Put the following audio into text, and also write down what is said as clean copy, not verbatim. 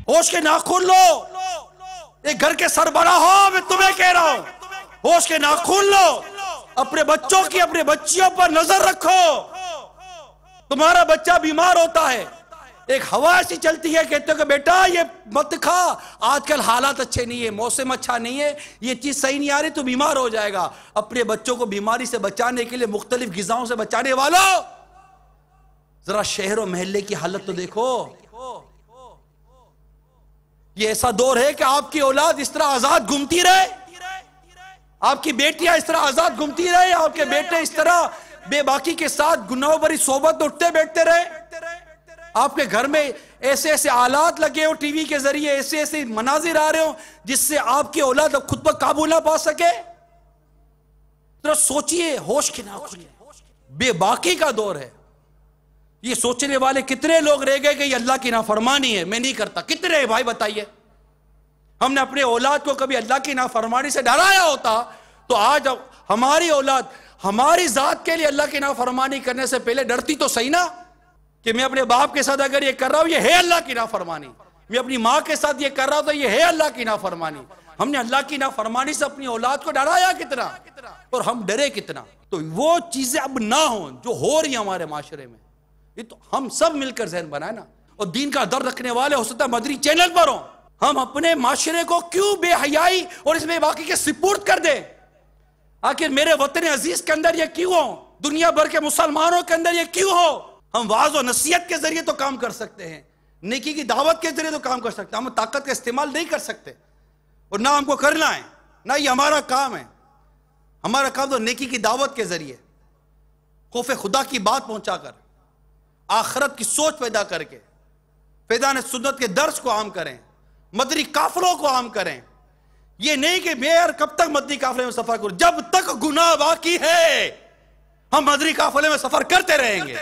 ہوش کے ناخن لو، ایک گھر کے سربراہ ہو، میں تمہیں کہہ رہا ہوں ہوش کے ناخن لو، اپنے بچوں کی اپنے بچیوں پر نظر رکھو۔ تمہارا بچہ بیمار ہوتا ہے، ایک ہوا ایسی چلتی ہے، کہتے ہو کہ بیٹا یہ مت کھا، آج کل حالات اچھے نہیں ہے، موسم اچھا نہیں ہے، یہ چیز صحیح نہیں آ رہی، تو بیمار ہو جائے گا۔ اپنے بچوں کو بیماری سے بچانے کے لیے مختلف غذاؤں سے بچانے والوں، ذرا شہر و محلے کی حالت تو دیکھو۔ یہ ایسا دور ہے کہ آپ کی اولاد اس طرح آزاد گھومتی رہے، آپ کی بیٹیاں اس طرح آزاد گھومتی رہے، آپ کے بیٹے اس طرح بے باکی کے ساتھ گناہوں بھری صحبت اٹھتے بیٹھتے رہے۔ آپ کے گھر میں ایسے ایسے آلات لگے ہو، ٹی وی کے ذریعے ایسے ایسے مناظر آ رہے ہو جس سے آپ کی اولاد خود پر قابو نہ پا سکے۔ ذرا سوچئے، ہوش کے ناخن، بے باکی کا دور ہے۔ یہ سوچنے والے کتنے لوگ رہ گئے کہ یہ اللہ کی نافرمانی ہے، میں نہیں کرتا؟ کتنے بھائی بتائیے؟ ہم نے اپنے اولاد کو کبھی اللہ کی نافرمانی سے ڈرایا ہوتا تو آج ہماری اولاد ہماری ذات کے لیے اللہ کی نافرمانی کرنے سے پہلے ڈرتی تو صحیح نا، کہ میں اپنے باپ کے ساتھ اگر یہ کر رہا ہوں یہ ہے اللہ کی نافرمانی، میں اپنی ماں کے ساتھ یہ کر رہا ہوں تو یہ ہے اللہ کی نافرمانی۔ ہم نے اللہ کی نافرمانی سے اپنی اولاد کو ڈرایا کتنا اور ہم ڈرے کتنا؟ تو وہ چیزیں اب نہ ہوں جو ہو رہی ہیں ہمارے معاشرے میں، یہ تو ہم سب مل کر ذہن بنائیں نا، اور دین کا درد رکھنے والے ہو سکتا ہے مدری چینل پر ہوں۔ ہم اپنے معاشرے کو کیوں بے حیائی اور اس میں باقی کے سپورٹ کر دیں؟ آخر میرے وطن عزیز کے اندر یہ کیوں ہو؟ دنیا بھر کے مسلمانوں کے اندر یہ کیوں ہو؟ ہم واعظ و نصیحت کے ذریعے تو کام کر سکتے ہیں، نیکی کی دعوت کے ذریعے تو کام کر سکتے ہیں، ہم طاقت کا استعمال نہیں کر سکتے، اور نہ ہم کو کرنا ہے، نہ یہ ہمارا کام ہے۔ ہمارا کام تو نیکی کی دعوت کے ذریعے، خوف خدا کی بات پہنچا کر، آخرت کی سوچ پیدا کر کے، فیضان سنت کے درس کو عام کریں، مدنی قافلوں کو عام کریں۔ یہ نہیں کہ میں یار کب تک مدنی قافلے میں سفر کروں، جب تک گناہ باقی ہے ہم مدنی قافلے میں سفر کرتے رہیں گے۔